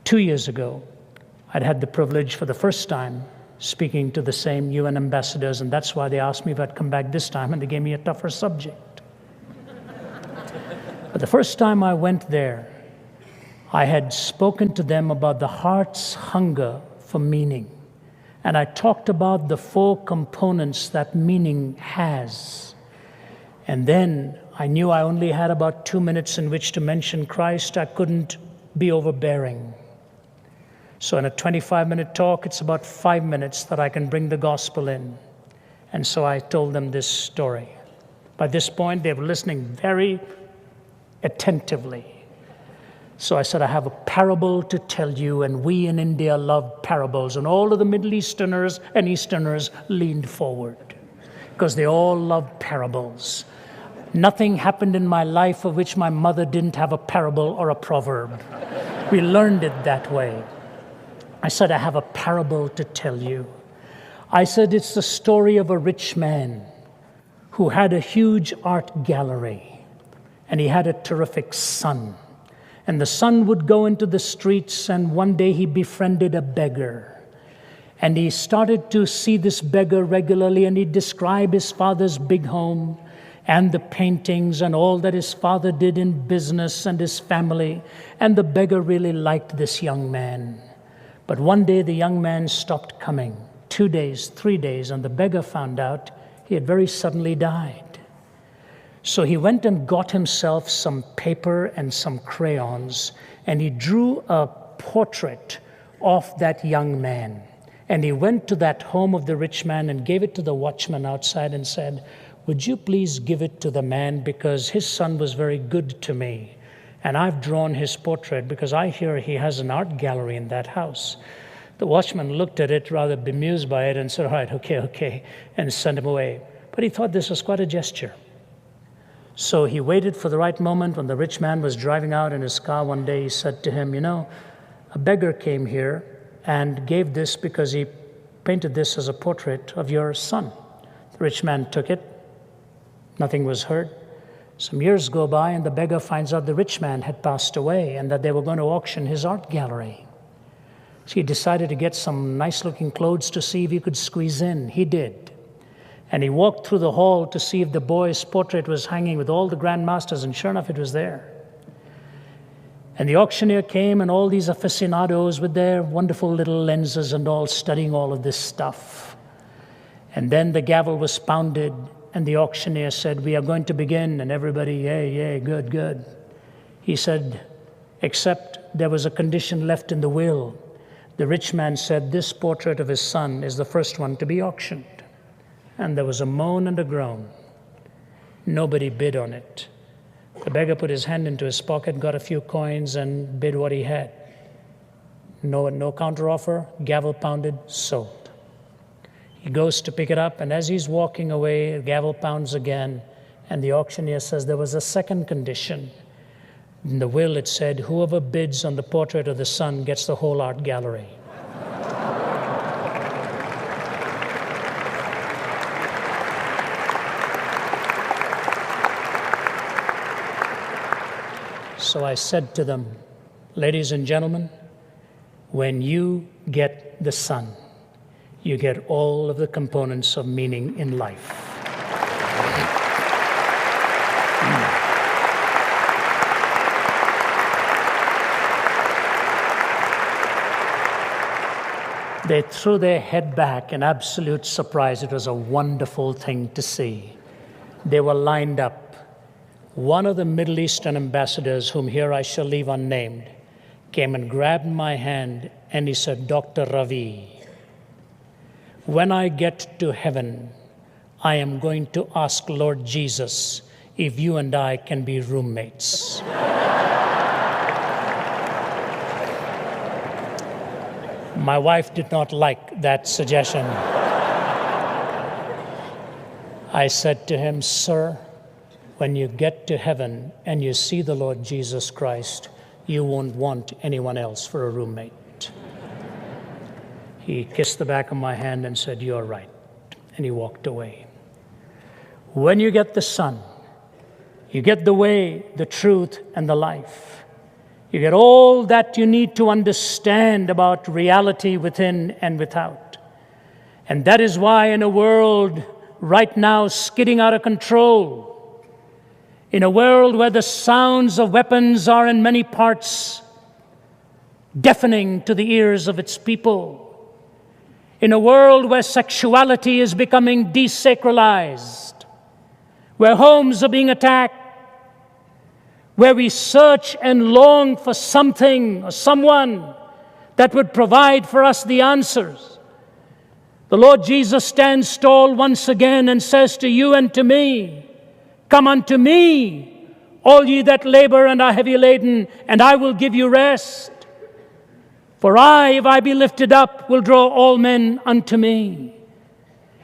2 years ago, I'd had the privilege for the first time speaking to the same UN ambassadors, and that's why they asked me if I'd come back this time, and they gave me a tougher subject. But the first time I went there, I had spoken to them about the heart's hunger for meaning. And I talked about the 4 components that meaning has. And then I knew I only had about 2 minutes in which to mention Christ. I couldn't be overbearing. So in a 25-minute talk, it's about 5 minutes that I can bring the gospel in. And so I told them this story. By this point, they were listening very attentively. So I said, I have a parable to tell you, and we in India love parables. And all of the Middle Easterners and Easterners leaned forward because they all love parables. Nothing happened in my life of which my mother didn't have a parable or a proverb. We learned it that way. I said, I have a parable to tell you. I said, it's the story of a rich man who had a huge art gallery, and he had a terrific son. And the son would go into the streets, and one day he befriended a beggar. And he started to see this beggar regularly, and he'd describe his father's big home and the paintings and all that his father did in business and his family. And the beggar really liked this young man. But one day the young man stopped coming. 2 days, 3 days, and the beggar found out he had very suddenly died. So he went and got himself some paper and some crayons, and he drew a portrait of that young man. And he went to that home of the rich man and gave it to the watchman outside and said, would you please give it to the man, because his son was very good to me. And I've drawn his portrait because I hear he has an art gallery in that house. The watchman looked at it, rather bemused by it, and said, all right, okay, and sent him away. But he thought this was quite a gesture. So he waited for the right moment. When the rich man was driving out in his car one day, he said to him, a beggar came here and gave this because he painted this as a portrait of your son. The rich man took it. Nothing was heard. Some years go by, and the beggar finds out the rich man had passed away and that they were going to auction his art gallery. So he decided to get some nice-looking clothes to see if he could squeeze in. He did. And he walked through the hall to see if the boy's portrait was hanging with all the grandmasters, and sure enough, it was there. And the auctioneer came, and all these aficionados with their wonderful little lenses and all studying all of this stuff. And then the gavel was pounded, and the auctioneer said, we are going to begin. And everybody, yay, good. He said, except there was a condition left in the will. The rich man said, this portrait of his son is the first one to be auctioned. And there was a moan and a groan. Nobody bid on it. The beggar put his hand into his pocket, got a few coins, and bid what he had. No counteroffer, gavel pounded, sold. He goes to pick it up, and as he's walking away, the gavel pounds again, and the auctioneer says there was a second condition. In the will it said, whoever bids on the portrait of the son gets the whole art gallery. So I said to them, ladies and gentlemen, when you get the son, you get all of the components of meaning in life. They threw their head back in absolute surprise. It was a wonderful thing to see. They were lined up. One of the Middle Eastern ambassadors, whom here I shall leave unnamed, came and grabbed my hand, and he said, Dr. Ravi, when I get to heaven, I am going to ask Lord Jesus if you and I can be roommates. My wife did not like that suggestion. I said to him, sir, when you get to heaven and you see the Lord Jesus Christ, you won't want anyone else for a roommate. He kissed the back of my hand and said, you're right. And he walked away. When you get the Son, you get the way, the truth, and the life. You get all that you need to understand about reality within and without. And that is why in a world right now skidding out of control, in a world where the sounds of weapons are in many parts deafening to the ears of its people, in a world where sexuality is becoming desacralized, where homes are being attacked, where we search and long for something or someone that would provide for us the answers, the Lord Jesus stands tall once again and says to you and to me, "Come unto me, all ye that labor and are heavy laden, and I will give you rest. For I, if I be lifted up, will draw all men unto me.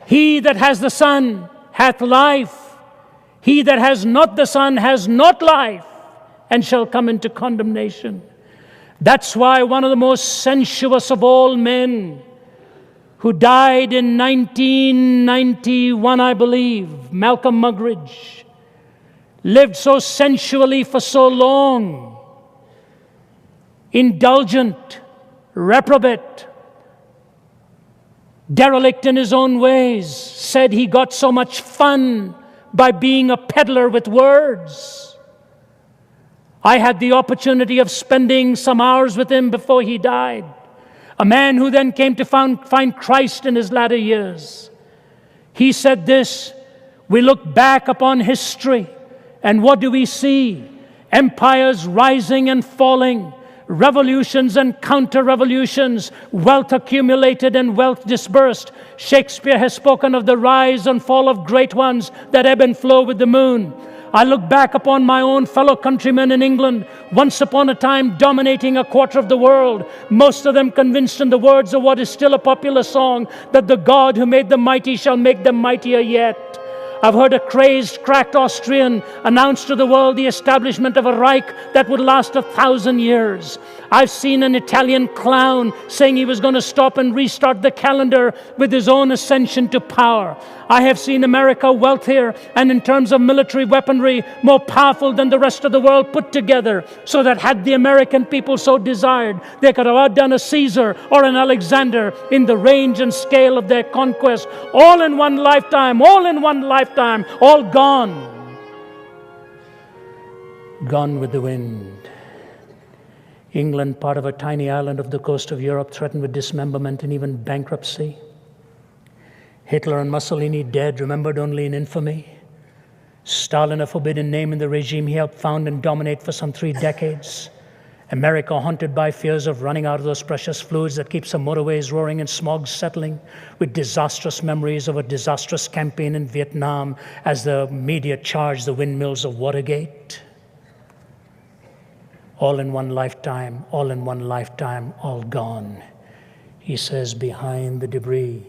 He that has the Son hath life. He that has not the Son has not life, and shall come into condemnation." That's why one of the most sensuous of all men, who died in 1991, I believe, Malcolm Muggeridge, lived so sensually for so long, indulgent, reprobate, derelict in his own ways, said he got so much fun by being a peddler with words. I had the opportunity of spending some hours with him before he died, a man who then came to find Christ in his latter years. He said this: we look back upon history, and what do we see? Empires rising and falling, revolutions and counter-revolutions, wealth accumulated and wealth dispersed. Shakespeare has spoken of the rise and fall of great ones that ebb and flow with the moon. I look back upon my own fellow countrymen in England, once upon a time dominating a quarter of the world, most of them convinced in the words of what is still a popular song, that the God who made the mighty shall make them mightier yet. I've heard a crazed, cracked Austrian announce to the world the establishment of a Reich that would last 1,000 years. I've seen an Italian clown saying he was going to stop and restart the calendar with his own ascension to power. I have seen America wealthier and in terms of military weaponry more powerful than the rest of the world put together, so that had the American people so desired, they could have outdone a Caesar or an Alexander in the range and scale of their conquest, all in one lifetime, all gone. Gone with the wind. England, part of a tiny island off the coast of Europe, threatened with dismemberment and even bankruptcy. Hitler and Mussolini dead, remembered only in infamy. Stalin, a forbidden name in the regime he helped found and dominate for some 3 decades. America haunted by fears of running out of those precious fluids that keeps the motorways roaring and smog settling, with disastrous memories of a disastrous campaign in Vietnam as the media charged the windmills of Watergate. All in one lifetime, all gone. He says, behind the debris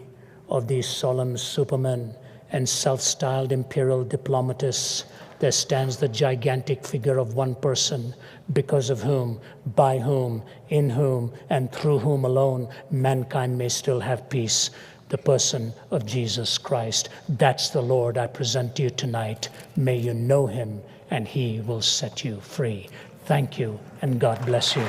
of these solemn supermen and self-styled imperial diplomatists, there stands the gigantic figure of one person, because of whom, by whom, in whom, and through whom alone mankind may still have peace. The person of Jesus Christ. That's the Lord I present to you tonight. May you know him, and he will set you free. Thank you, and God bless you.